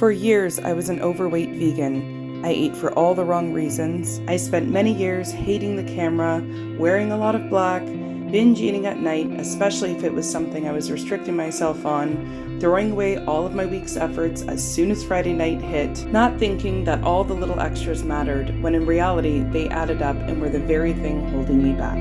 For years, I was an overweight vegan. I ate for all the wrong reasons. I spent many years hating the camera, wearing a lot of black, binge eating at night, especially if it was something I was restricting myself on, throwing away all of my week's efforts as soon as Friday night hit, not thinking that all the little extras mattered, when in reality, they added up and were the very thing holding me back.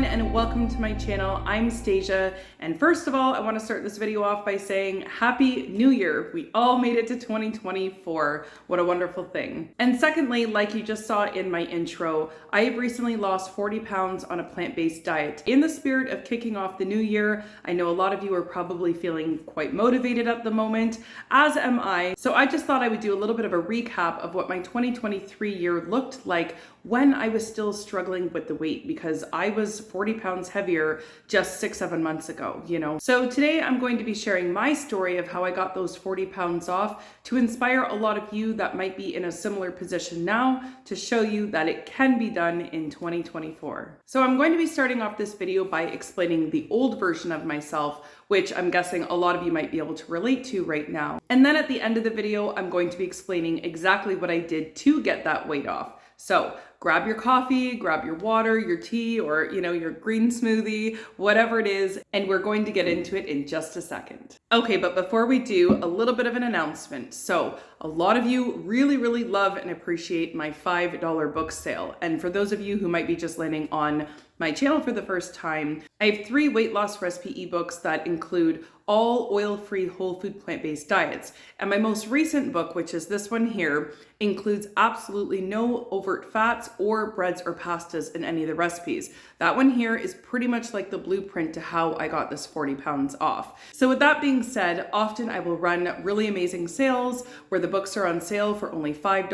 And welcome to my channel. I'm Stasia, and first of all, I want to start this video off by saying Happy New Year. We all made it to 2024. What a wonderful thing. And secondly, like you just saw in my intro, I have recently lost 40 pounds on a plant-based diet. In the spirit of kicking off the new year, I know a lot of you are probably feeling quite motivated at the moment, as am I. So I just thought I would do a little bit of a recap of what my 2023 year looked like when I was still struggling with the weight, because I was 40 pounds heavier just 6-7 months ago, So today I'm going to be sharing my story of how I got those 40 pounds off to inspire a lot of you that might be in a similar position now, to show you that it can be done in 2024. So I'm going to be starting off this video by explaining the old version of myself, which I'm guessing a lot of you might be able to relate to right now. And then at the end of the video, I'm going to be explaining exactly what I did to get that weight off. So grab your coffee, grab your water, your tea, or your green smoothie, whatever it is, and we're going to get into it in just a second. Okay, but before we do, a little bit of an announcement. So a lot of you really love and appreciate my $5 book sale. And for those of you who might be just landing on my channel for the first time, I have 3 weight loss recipe ebooks that include all oil-free, whole food, plant-based diets. And my most recent book, which is this one here, includes absolutely no overt fats or breads or pastas in any of the recipes. That one here is pretty much like the blueprint to how I got this 40 pounds off. So with that being said, often I will run really amazing sales where the books are on sale for only $5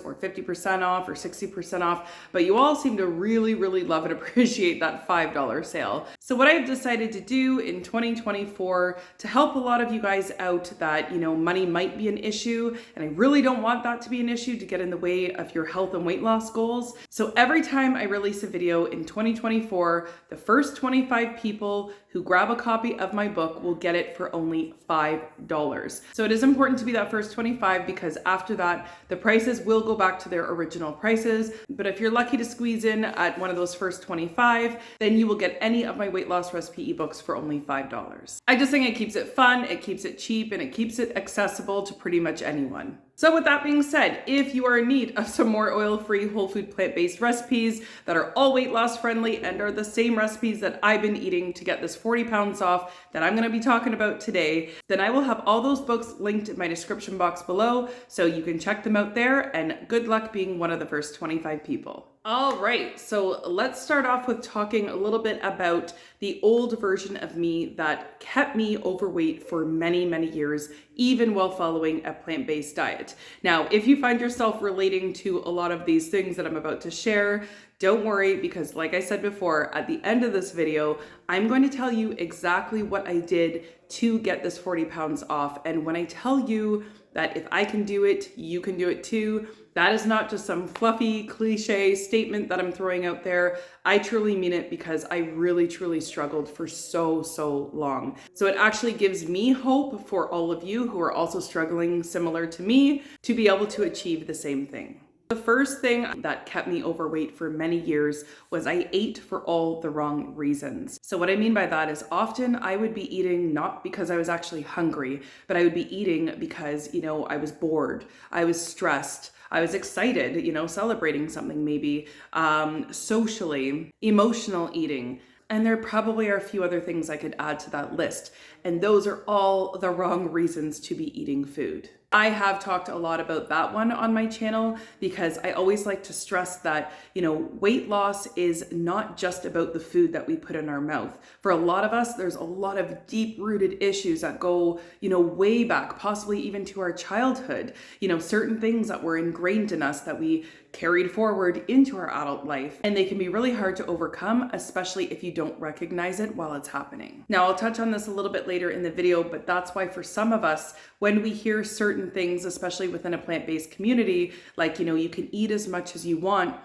or 50% off or 60% off, but you all seem to really love and appreciate that $5 sale. So what I've decided to do in 2024 to help a lot of you guys out that, money might be an issue, and I really don't want that to be an issue to get in the way of your health and weight loss goals. So every time I release a video in 2024, the first 25 people who grab a copy of my book will get it for only $5. So it is important to be that first 25, because after that, the prices will go back to their original prices. But if you're lucky to squeeze in at one of those first 25, then you will get any of my weight loss recipe ebooks for only $5. I just think it keeps it fun, it keeps it cheap, and it keeps it accessible to pretty much anyone. So with that being said, if you are in need of some more oil-free, whole food, plant-based recipes that are all weight loss friendly and are the same recipes that I've been eating to get this 40 pounds off that I'm going to be talking about today, then I will have all those books linked in my description box below, so you can check them out there, and good luck being one of the first 25 people. All right, so let's start off with talking a little bit about the old version of me that kept me overweight for many years, even while following a plant-based diet. Now, if you find yourself relating to a lot of these things that I'm about to share, don't worry, because like I said before, at the end of this video, I'm going to tell you exactly what I did to get this 40 pounds off. And when I tell you that if I can do it, you can do it too, that is not just some fluffy cliche statement that I'm throwing out there. I truly mean it, because I truly struggled for so long. So it actually gives me hope for all of you who are also struggling similar to me to be able to achieve the same thing. The first thing that kept me overweight for many years was I ate for all the wrong reasons. So what I mean by that is often I would be eating not because I was actually hungry, but I would be eating because, I was bored, I was stressed, I was excited, celebrating something maybe, socially, emotional eating. And there probably are a few other things I could add to that list. And those are all the wrong reasons to be eating food. I have talked a lot about that one on my channel, because I always like to stress that, weight loss is not just about the food that we put in our mouth. For a lot of us, there's a lot of deep-rooted issues that go, way back, possibly even to our childhood. Certain things that were ingrained in us that we carried forward into our adult life, and they can be really hard to overcome, especially if you don't recognize it while it's happening. Now, I'll touch on this a little bit later in the video, but that's why for some of us, when we hear certain things, especially within a plant-based community, like, you can eat as much as you want,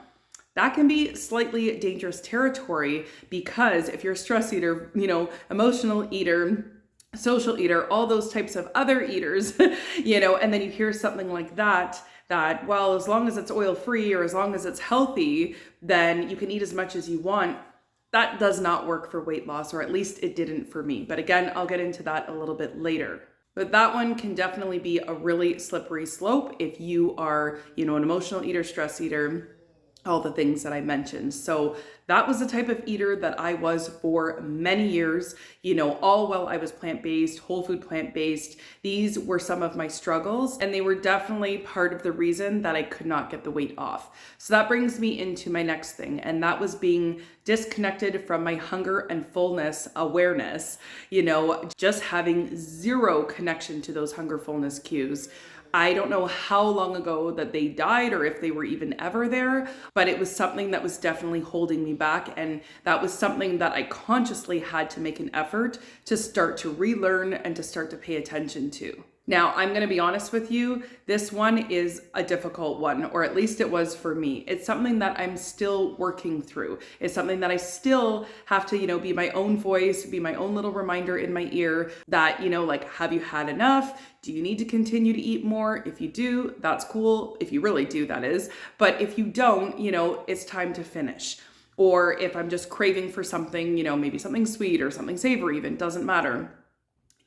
that can be slightly dangerous territory, because if you're a stress eater, emotional eater, social eater, all those types of other eaters, and then you hear something like that, well, as long as it's oil-free or as long as it's healthy, then you can eat as much as you want. That does not work for weight loss, or at least it didn't for me. But again, I'll get into that a little bit later. But that one can definitely be a really slippery slope if you are, an emotional eater, stress eater, all the things that I mentioned. So that was the type of eater that I was for many years, all while I was plant-based, whole food plant-based. These were some of my struggles, and they were definitely part of the reason that I could not get the weight off. So that brings me into my next thing, and that was being disconnected from my hunger and fullness awareness, just having zero connection to those hunger fullness cues. I don't know how long ago that they died or if they were even ever there, but it was something that was definitely holding me back. And that was something that I consciously had to make an effort to start to relearn and to start to pay attention to. Now, I'm going to be honest with you, this one is a difficult one, or at least it was for me. It's something that I'm still working through. It's something that I still have to, be my own voice, be my own little reminder in my ear that, have you had enough? Do you need to continue to eat more? If you do, that's cool. If you really do, that is. But if you don't, it's time to finish. Or if I'm just craving for something, maybe something sweet or something savory even, doesn't matter.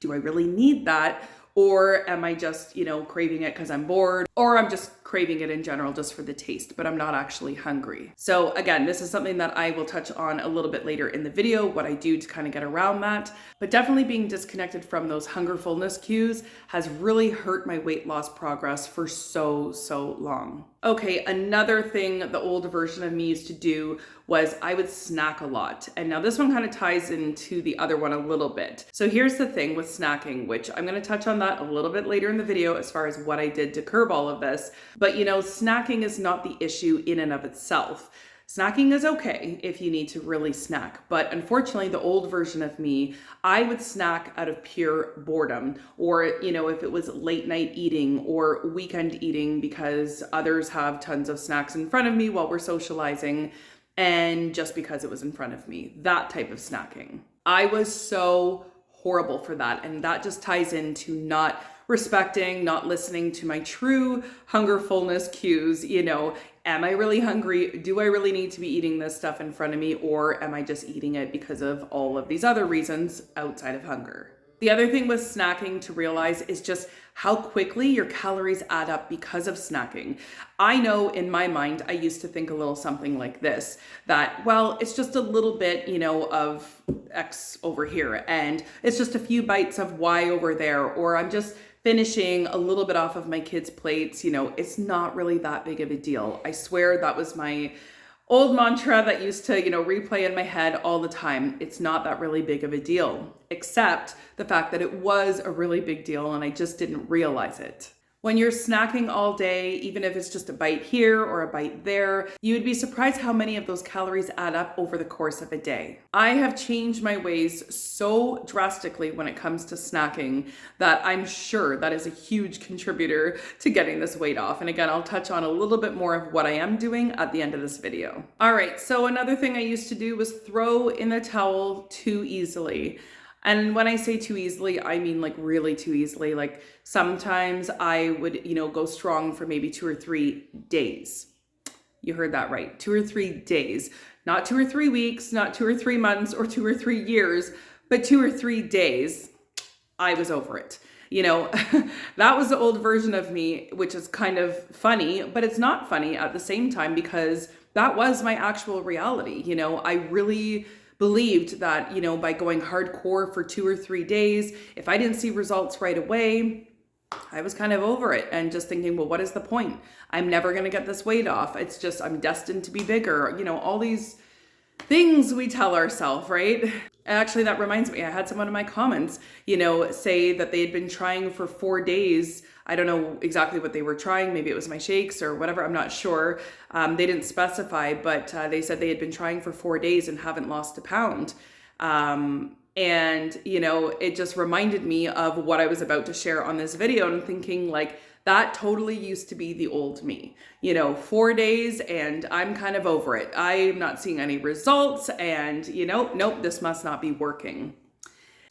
Do I really need that? Or am I just, craving it because I'm bored, or I'm just craving it in general just for the taste, but I'm not actually hungry. So again, this is something that I will touch on a little bit later in the video, what I do to kind of get around that. But definitely being disconnected from those hunger fullness cues has really hurt my weight loss progress for so long. Okay, another thing the old version of me used to do was I would snack a lot. And now this one kind of ties into the other one a little bit. So here's the thing with snacking, which I'm going to touch on that a little bit later in the video as far as what I did to curb all of this. But snacking is not the issue in and of itself. Snacking is okay if you need to really snack, but unfortunately the old version of me, I would snack out of pure boredom, or if it was late night eating or weekend eating because others have tons of snacks in front of me while we're socializing, and just because it was in front of me, that type of snacking. I was so horrible for that, and that just ties into not respecting, not listening to my true hunger fullness cues. Am I really hungry? Do I really need to be eating this stuff in front of me? Or am I just eating it because of all of these other reasons outside of hunger? The other thing with snacking to realize is just how quickly your calories add up because of snacking. I know in my mind, I used to think a little something like this, that, well, it's just a little bit, of X over here, and it's just a few bites of Y over there, or I'm just finishing a little bit off of my kids' plates. It's not really that big of a deal. I swear that was my old mantra that used to, replay in my head all the time. It's not that really big of a deal, except the fact that it was a really big deal and I just didn't realize it. When you're snacking all day, even if it's just a bite here or a bite there, you would be surprised how many of those calories add up over the course of a day. I have changed my ways so drastically when it comes to snacking that I'm sure that is a huge contributor to getting this weight off. And again, I'll touch on a little bit more of what I am doing at the end of this video. All right, so another thing I used to do was throw in the towel too easily. And when I say too easily, I mean like really too easily. Like sometimes I would, go strong for maybe 2 or 3 days. You heard that right. 2 or 3 days, not 2 or 3 weeks, not 2 or 3 months or 2 or 3 years, but 2 or 3 days. I was over it. That was the old version of me, which is kind of funny, but it's not funny at the same time because that was my actual reality. I really believed that, by going hardcore for 2 or 3 days, if I didn't see results right away, I was kind of over it and just thinking, well, what is the point? I'm never going to get this weight off. It's just, I'm destined to be bigger. All these things we tell ourselves, right? Actually, that reminds me, I had someone in my comments, say that they had been trying for 4 days. I don't know exactly what they were trying. Maybe it was my shakes or whatever. I'm not sure. They didn't specify, but they said they had been trying for 4 days and haven't lost a pound. And, it just reminded me of what I was about to share on this video and thinking like, That totally used to be the old me. 4 days and I'm kind of over it. I'm not seeing any results and, nope, this must not be working.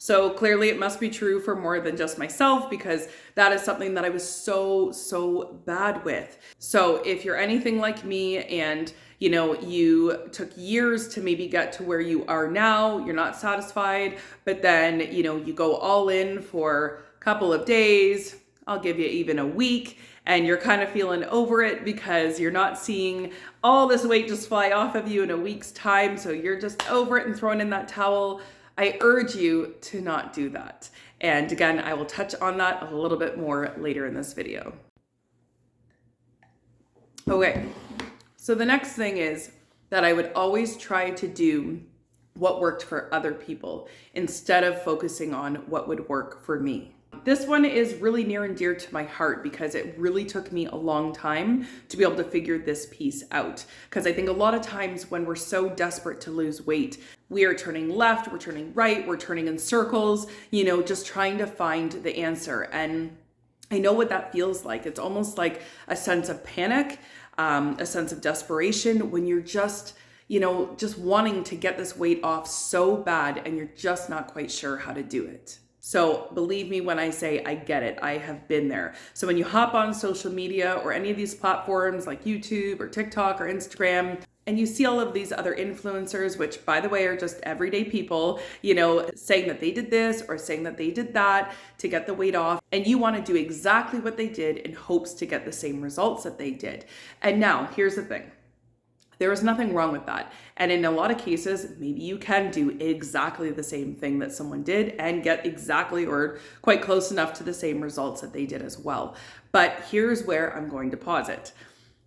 So clearly it must be true for more than just myself, because that is something that I was so bad with. So if you're anything like me and you took years to maybe get to where you are now, you're not satisfied, but then, you go all in for a couple of days, I'll give you even a week, and you're kind of feeling over it because you're not seeing all this weight just fly off of you in a week's time. So you're just over it and throwing in that towel. I urge you to not do that. And again, I will touch on that a little bit more later in this video. Okay, so the next thing is that I would always try to do what worked for other people instead of focusing on what would work for me. This one is really near and dear to my heart because it really took me a long time to be able to figure this piece out. Because I think a lot of times when we're so desperate to lose weight, we are turning left, we're turning right, we're turning in circles, just trying to find the answer. And I know what that feels like. It's almost like a sense of panic, a sense of desperation when you're just wanting to get this weight off so bad and you're just not quite sure how to do it. So believe me when I say I get it, I have been there. So when you hop on social media or any of these platforms like YouTube or TikTok or Instagram, and you see all of these other influencers, which by the way are just everyday people, saying that they did this or saying that they did that to get the weight off, and you want to do exactly what they did in hopes to get the same results that they did. And now here's the thing. There is nothing wrong with that. And in a lot of cases, maybe you can do exactly the same thing that someone did and get exactly or quite close enough to the same results that they did as well. But here's where I'm going to pause it.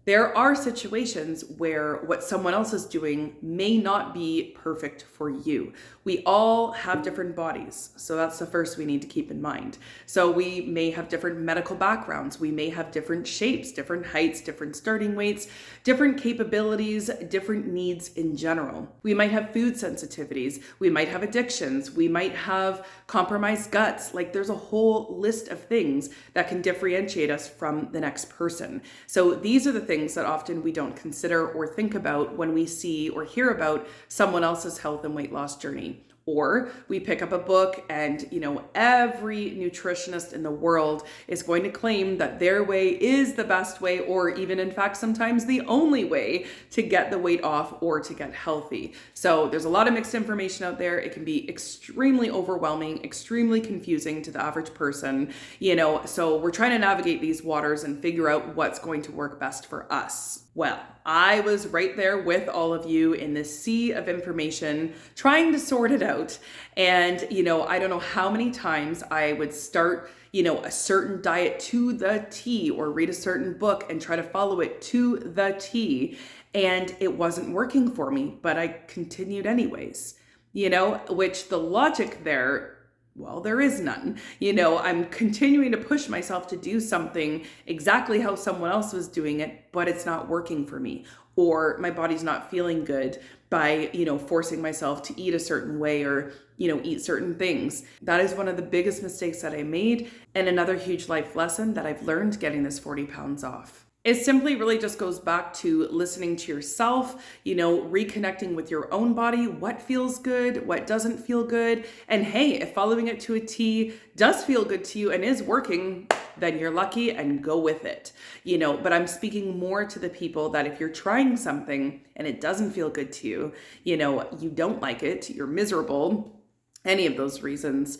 There are situations where what someone else is doing may not be perfect for you. We all have different bodies. So that's the first we need to keep in mind. So we may have different medical backgrounds. We may have different shapes, different heights, different starting weights, different capabilities, different needs in general. We might have food sensitivities. We might have addictions. We might have compromised guts. Like there's a whole list of things that can differentiate us from the next person. So these are the things that often we don't consider or think about when we see or hear about someone else's health and weight loss journey. Or we pick up a book and, every nutritionist in the world is going to claim that their way is the best way, or even in fact, sometimes the only way to get the weight off or to get healthy. So there's a lot of mixed information out there. It can be extremely overwhelming, extremely confusing to the average person, so we're trying to navigate these waters and figure out what's going to work best for us. Well, I was right there with all of you in this sea of information, trying to sort it out. And, I don't know how many times I would start, a certain diet to the T or read a certain book and try to follow it to the T. And it wasn't working for me, but I continued anyways, which the logic there, well, there is none. I'm continuing to push myself to do something exactly how someone else was doing it, but it's not working for me. Or my body's not feeling good by, forcing myself to eat a certain way or, eat certain things. That is one of the biggest mistakes that I made. And another huge life lesson that I've learned getting this 40 pounds off. It simply really just goes back to listening to yourself, reconnecting with your own body, what feels good, what doesn't feel good. And hey, if following it to a T does feel good to you and is working, then you're lucky and go with it. But I'm speaking more to the people that if you're trying something and it doesn't feel good to you, you don't like it, you're miserable, any of those reasons,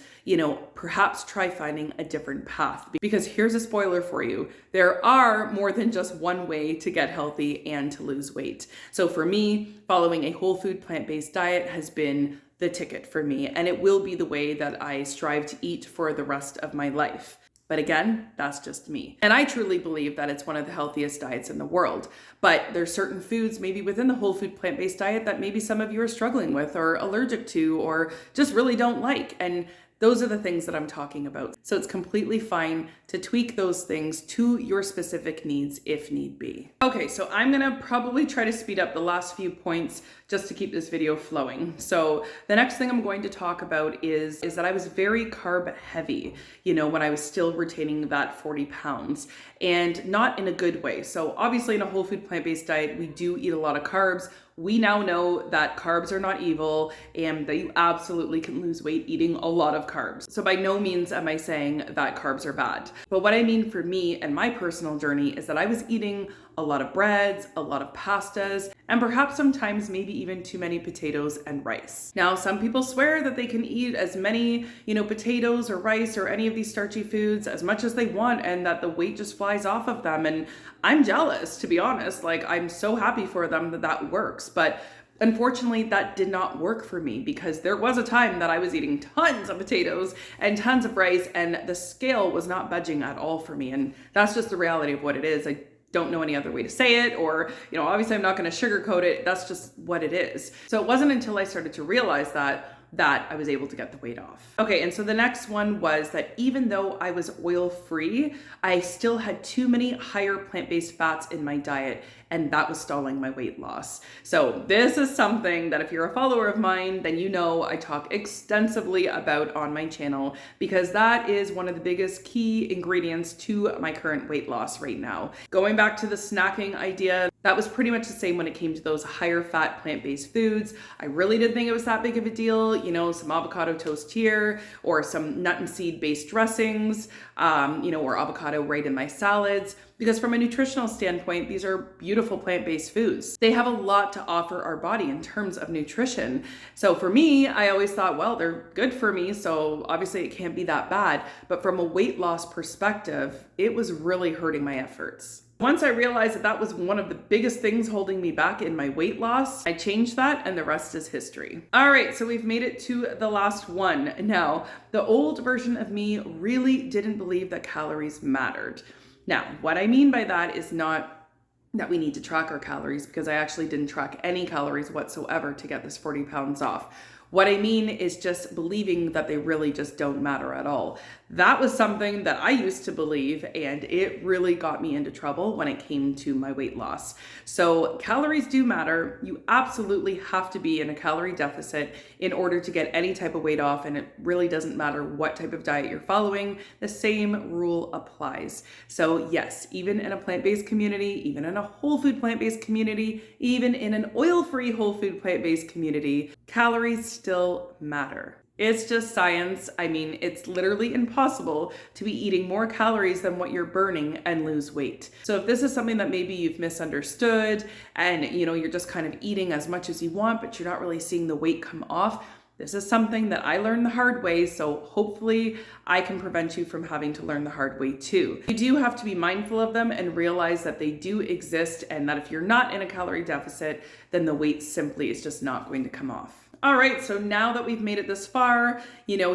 perhaps try finding a different path. Because here's a spoiler for you. There are more than just one way to get healthy and to lose weight. So for me, following a whole food plant-based diet has been the ticket for me, and it will be the way that I strive to eat for the rest of my life. But again, that's just me. And I truly believe that it's one of the healthiest diets in the world. But there's certain foods maybe within the whole food plant-based diet that maybe some of you are struggling with or allergic to or just really don't like. And Those are the things that I'm talking about. So it's completely fine to tweak those things to your specific needs if need be. Okay, so I'm gonna probably try to speed up the last few points just to keep this video flowing. So the next thing I'm going to talk about is that I was very carb heavy, when I was still retaining that 40 pounds, and not in a good way. So obviously in a whole food plant-based diet, we do eat a lot of carbs. We now know that carbs are not evil and that you absolutely can lose weight eating a lot of carbs. So by no means am I saying that carbs are bad. But what I mean for me and my personal journey is that I was eating a lot of breads, a lot of pastas, and perhaps sometimes maybe even too many potatoes and rice. Now, some people swear that they can eat as many, potatoes or rice or any of these starchy foods as much as they want and that the weight just flies off of them. And I'm jealous, to be honest. Like, I'm so happy for them that that works. But unfortunately, that did not work for me because there was a time that I was eating tons of potatoes and tons of rice and the scale was not budging at all for me. And that's just the reality of what it is. I don't know any other way to say it, or, obviously I'm not going to sugarcoat it. That's just what it is. So it wasn't until I started to realize that I was able to get the weight off. Okay, and so the next one was that even though I was oil-free, I still had too many higher plant-based fats in my diet, and that was stalling my weight loss. So this is something that if you're a follower of mine, then I talk extensively about on my channel, because that is one of the biggest key ingredients to my current weight loss right now. Going back to the snacking idea, that was pretty much the same when it came to those higher fat plant-based foods. I really didn't think it was that big of a deal, some avocado toast here, or some nut and seed based dressings, or avocado right in my salads. Because from a nutritional standpoint, these are beautiful plant-based foods. They have a lot to offer our body in terms of nutrition. So for me, I always thought, well, they're good for me, so obviously it can't be that bad. But from a weight loss perspective, it was really hurting my efforts. Once I realized that was one of the biggest things holding me back in my weight loss, I changed that and the rest is history. All right, so we've made it to the last one. Now, the old version of me really didn't believe that calories mattered. Now, what I mean by that is not that we need to track our calories, because I actually didn't track any calories whatsoever to get this 40 pounds off. What I mean is just believing that they really just don't matter at all. That was something that I used to believe, and it really got me into trouble when it came to my weight loss. So calories do matter. You absolutely have to be in a calorie deficit in order to get any type of weight off, and it really doesn't matter what type of diet you're following. The same rule applies. So yes, even in a plant-based community, even in a whole food plant-based community, even in an oil-free whole food plant-based community, calories still matter. It's just science. I mean, it's literally impossible to be eating more calories than what you're burning and lose weight. So if this is something that maybe you've misunderstood and you're just kind of eating as much as you want, but you're not really seeing the weight come off, this is something that I learned the hard way, so hopefully I can prevent you from having to learn the hard way too. You do have to be mindful of them and realize that they do exist, and that if you're not in a calorie deficit, then the weight simply is just not going to come off. All right, so now that we've made it this far,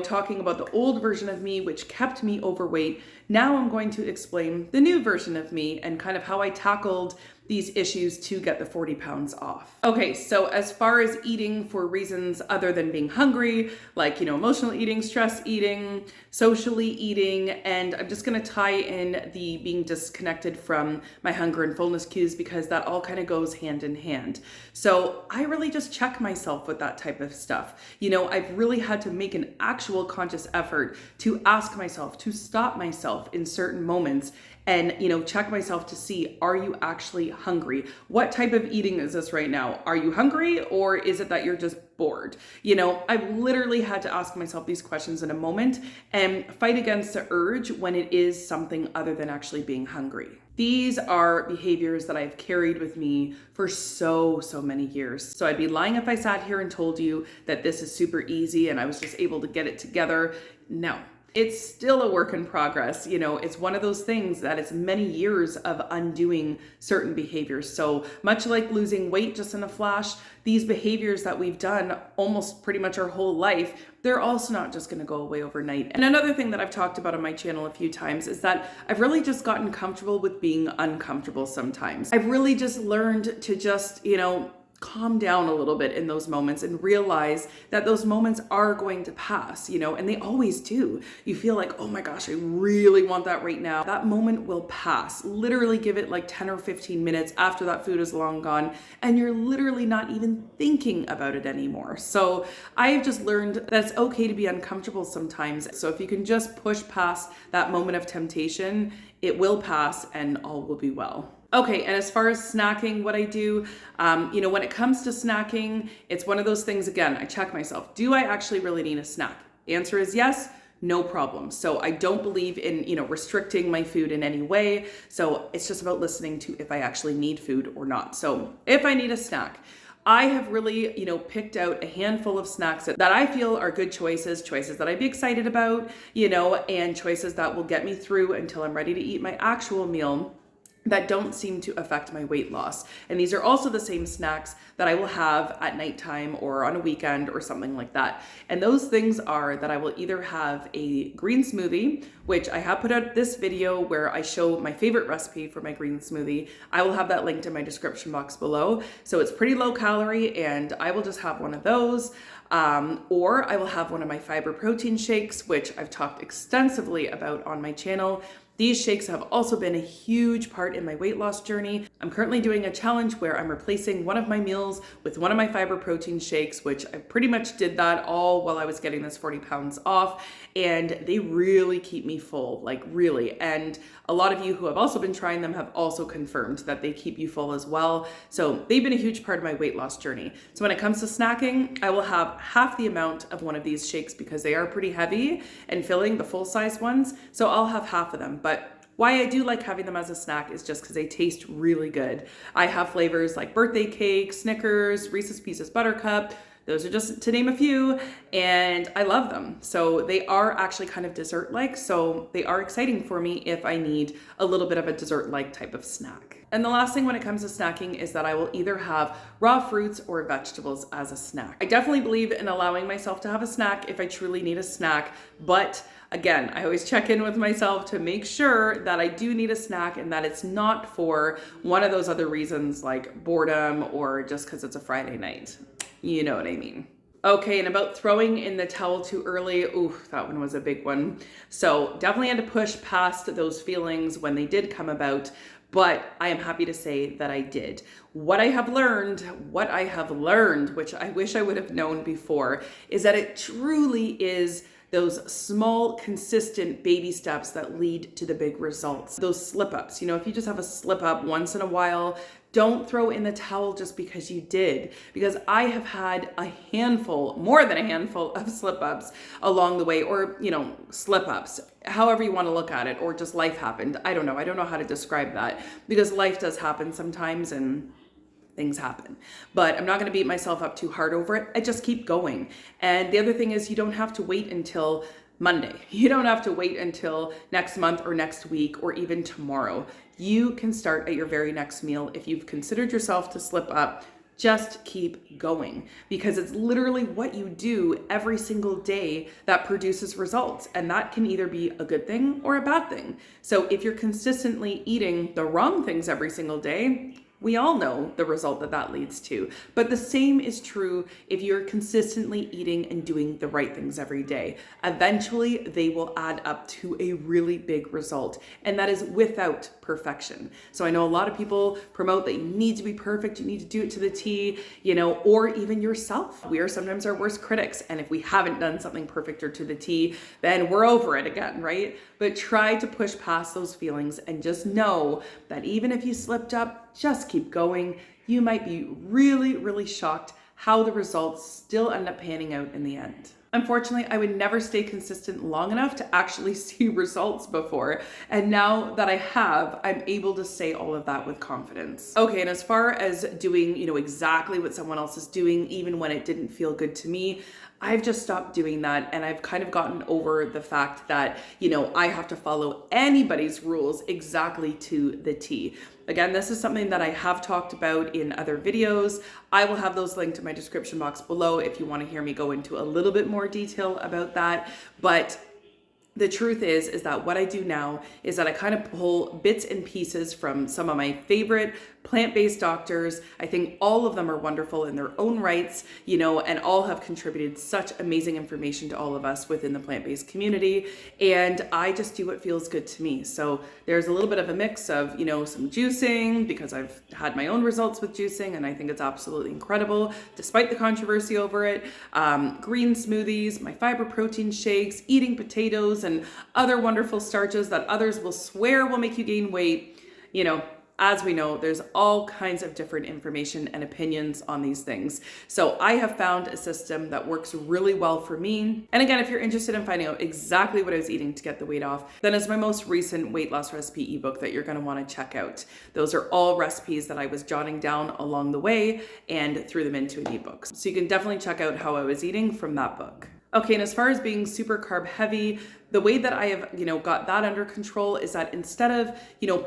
talking about the old version of me, which kept me overweight, now I'm going to explain the new version of me and kind of how I tackled these issues to get the 40 pounds off. Okay, so as far as eating for reasons other than being hungry, like, emotional eating, stress eating, socially eating, and I'm just gonna tie in the being disconnected from my hunger and fullness cues because that all kind of goes hand in hand. So I really just check myself with that type of stuff. I've really had to make an actual conscious effort to ask myself, to stop myself in certain moments and, check myself to see, are you actually hungry? What type of eating is this right now? Are you hungry, or is it that you're just bored? I've literally had to ask myself these questions in a moment and fight against the urge when it is something other than actually being hungry. These are behaviors that I've carried with me for so many years. So I'd be lying if I sat here and told you that this is super easy and I was just able to get it together. No. It's still a work in progress. It's one of those things that it's many years of undoing certain behaviors. So much like losing weight just in a flash, these behaviors that we've done almost pretty much our whole life, they're also not just going to go away overnight. And another thing that I've talked about on my channel a few times is that I've really just gotten comfortable with being uncomfortable sometimes. I've really just learned to just, calm down a little bit in those moments and realize that those moments are going to pass, and they always do. You feel like, oh my gosh, I really want that right now. That moment will pass. Literally give it like 10 or 15 minutes after that food is long gone, and you're literally not even thinking about it anymore. So I've just learned that it's okay to be uncomfortable sometimes. So if you can just push past that moment of temptation, it will pass and all will be well. Okay, and as far as snacking, what I do, when it comes to snacking, it's one of those things, again, I check myself. Do I actually really need a snack? The answer is yes, no problem. So I don't believe in, restricting my food in any way. So it's just about listening to if I actually need food or not. So if I need a snack, I have really, picked out a handful of snacks that I feel are good choices that I'd be excited about, and choices that will get me through until I'm ready to eat my actual meal, that don't seem to affect my weight loss. And these are also the same snacks that I will have at nighttime or on a weekend or something like that. And those things are that I will either have a green smoothie, which I have put out this video where I show my favorite recipe for my green smoothie. I will have that linked in my description box below. So it's pretty low calorie, and I will just have one of those. Or I will have one of my fiber protein shakes, which I've talked extensively about on my channel. These shakes have also been a huge part in my weight loss journey. I'm currently doing a challenge where I'm replacing one of my meals with one of my fiber protein shakes, which I pretty much did that all while I was getting this 40 pounds off. And they really keep me full, like really. And a lot of you who have also been trying them have also confirmed that they keep you full as well. So they've been a huge part of my weight loss journey. So when it comes to snacking, I will have half the amount of one of these shakes because they are pretty heavy and filling, the full size ones. So I'll have half of them. But why I do like having them as a snack is just because they taste really good. I have flavors like birthday cake, Snickers, Reese's Pieces Buttercup. Those are just to name a few, and I love them. So they are actually kind of dessert-like, so they are exciting for me if I need a little bit of a dessert-like type of snack. And the last thing when it comes to snacking is that I will either have raw fruits or vegetables as a snack. I definitely believe in allowing myself to have a snack if I truly need a snack, but again, I always check in with myself to make sure that I do need a snack and that it's not for one of those other reasons like boredom or just because it's a Friday night. You know what I mean. Okay, and about throwing in the towel too early, ooh, that one was a big one. So definitely had to push past those feelings when they did come about, but I am happy to say that I did. What I have learned, which I wish I would have known before, is that it truly is those small, consistent baby steps that lead to the big results. Those slip ups, if you just have a slip up once in a while, don't throw in the towel just because you did. Because I have had more than a handful of slip ups along the way, or, slip ups, however you want to look at it, or just life happened. I don't know how to describe that, because life does happen sometimes and things happen. But I'm not going to beat myself up too hard over it. I just keep going. And the other thing is, you don't have to wait until Monday. You don't have to wait until next month or next week or even tomorrow. You can start at your very next meal. If you've considered yourself to slip up, just keep going, because it's literally what you do every single day that produces results. And that can either be a good thing or a bad thing. So if you're consistently eating the wrong things every single day, we all know the result that leads to. But the same is true if you're consistently eating and doing the right things every day. Eventually, they will add up to a really big result. And that is without perfection. So I know a lot of people promote that you need to be perfect, you need to do it to the T, or even yourself. We are sometimes our worst critics. And if we haven't done something perfect or to the T, then we're over it again, right? But try to push past those feelings and just know that even if you slipped up, just keep going. You might be really, really shocked how the results still end up panning out in the end. Unfortunately, I would never stay consistent long enough to actually see results before. And now that I have, I'm able to say all of that with confidence. Okay, and as far as doing, exactly what someone else is doing, even when it didn't feel good to me, I've just stopped doing that, and I've kind of gotten over the fact that, I have to follow anybody's rules exactly to the T. Again, this is something that I have talked about in other videos. I will have those linked in my description box below if you want to hear me go into a little bit more detail about that. But The truth is that what I do now is that I kind of pull bits and pieces from some of my favorite plant-based doctors. I think all of them are wonderful in their own rights, and all have contributed such amazing information to all of us within the plant-based community. And I just do what feels good to me. So there's a little bit of a mix of, some juicing, because I've had my own results with juicing and I think it's absolutely incredible, despite the controversy over it. Green smoothies, my fiber protein shakes, eating potatoes, and other wonderful starches that others will swear will make you gain weight. As we know, there's all kinds of different information and opinions on these things. So I have found a system that works really well for me. And again, if you're interested in finding out exactly what I was eating to get the weight off, then it's my most recent weight loss recipe ebook that you're going to want to check out. Those are all recipes that I was jotting down along the way and threw them into an ebook. So you can definitely check out how I was eating from that book. Okay, and as far as being super carb heavy, the way that I have, got that under control is that instead of,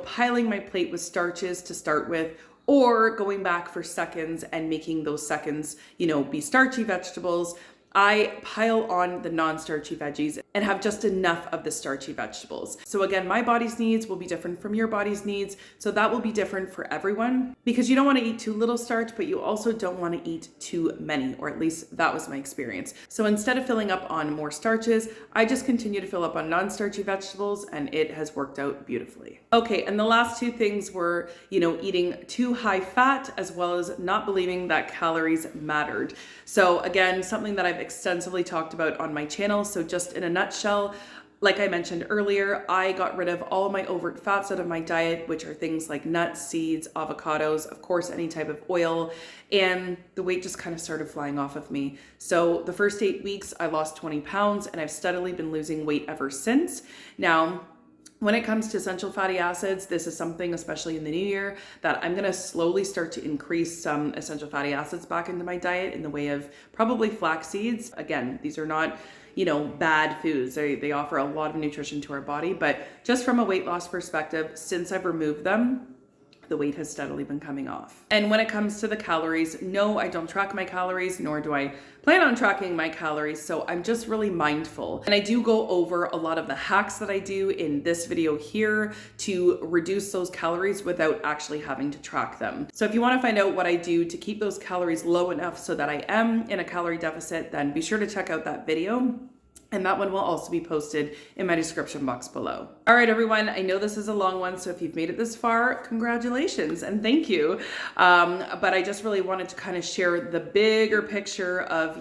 piling my plate with starches to start with, or going back for seconds and making those seconds, be starchy vegetables, I pile on the non-starchy veggies and have just enough of the starchy vegetables. So again, my body's needs will be different from your body's needs. So that will be different for everyone, because you don't want to eat too little starch, but you also don't want to eat too many, or at least that was my experience. So instead of filling up on more starches, I just continue to fill up on non-starchy vegetables, and it has worked out beautifully. Okay, and the last two things were, eating too high fat, as well as not believing that calories mattered. So again, something that I've extensively talked about on my channel. So just in a nutshell, like I mentioned earlier, I got rid of all of my overt fats out of my diet, which are things like nuts, seeds, avocados, of course, any type of oil, and the weight just kind of started flying off of me. So the first 8 weeks, I lost 20 pounds, and I've steadily been losing weight ever since. Now, when it comes to essential fatty acids, this is something, especially in the new year, that I'm gonna slowly start to increase some essential fatty acids back into my diet in the way of probably flax seeds. Again, these are not, bad foods. They offer a lot of nutrition to our body, but just from a weight loss perspective, since I've removed them, the weight has steadily been coming off. And when it comes to the calories, no, I don't track my calories, nor do I plan on tracking my calories. So I'm just really mindful. And I do go over a lot of the hacks that I do in this video here to reduce those calories without actually having to track them. So if you want to find out what I do to keep those calories low enough so that I am in a calorie deficit, then be sure to check out that video. And that one will also be posted in my description box below. All right, everyone, I know this is a long one, so if you've made it this far, congratulations and thank you. But I just really wanted to kind of share the bigger picture of,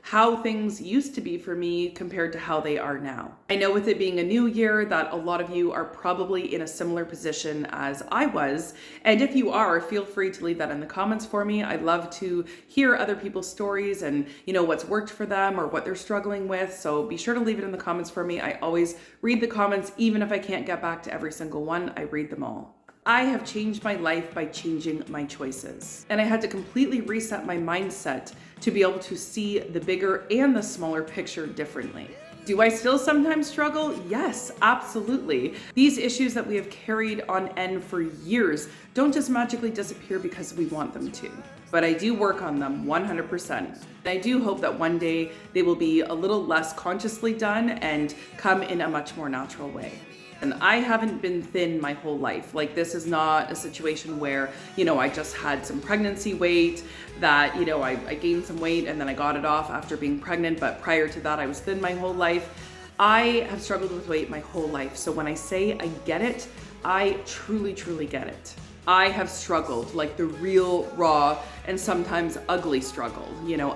how things used to be for me compared to how they are now. I know with it being a new year that a lot of you are probably in a similar position as I was. And if you are, feel free to leave that in the comments for me. I'd love to hear other people's stories and, what's worked for them or what they're struggling with. So be sure to leave it in the comments for me. I always read the comments, even if I can't get back to every single one, I read them all. I have changed my life by changing my choices. And I had to completely reset my mindset to be able to see the bigger and the smaller picture differently. Do I still sometimes struggle? Yes, absolutely. These issues that we have carried on end for years don't just magically disappear because we want them to. But I do work on them 100%. I do hope that one day they will be a little less consciously done and come in a much more natural way. And I haven't been thin my whole life. Like, this is not a situation where, I just had some pregnancy weight that, I gained some weight and then I got it off after being pregnant. But prior to that, I was thin my whole life. I have struggled with weight my whole life. So when I say I get it, I truly, truly get it. I have struggled, like the real raw and sometimes ugly struggle.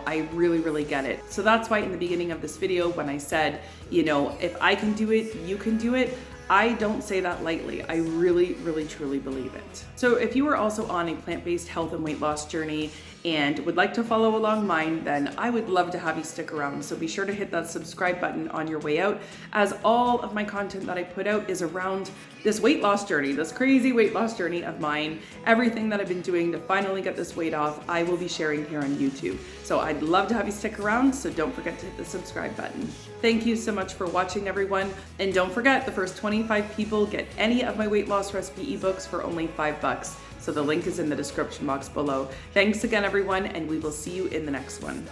I really, really get it. So that's why in the beginning of this video, when I said, if I can do it, you can do it, I don't say that lightly. I really, really, truly believe it. So if you are also on a plant-based health and weight loss journey and would like to follow along mine, then I would love to have you stick around. So be sure to hit that subscribe button on your way out, as all of my content that I put out is around this weight loss journey, this crazy weight loss journey of mine. Everything that I've been doing to finally get this weight off, I will be sharing here on YouTube. So I'd love to have you stick around, so don't forget to hit the subscribe button. Thank you so much for watching, everyone. And don't forget, the first 25 people get any of my weight loss recipe ebooks for only $5. So the link is in the description box below. Thanks again, everyone, and we will see you in the next one.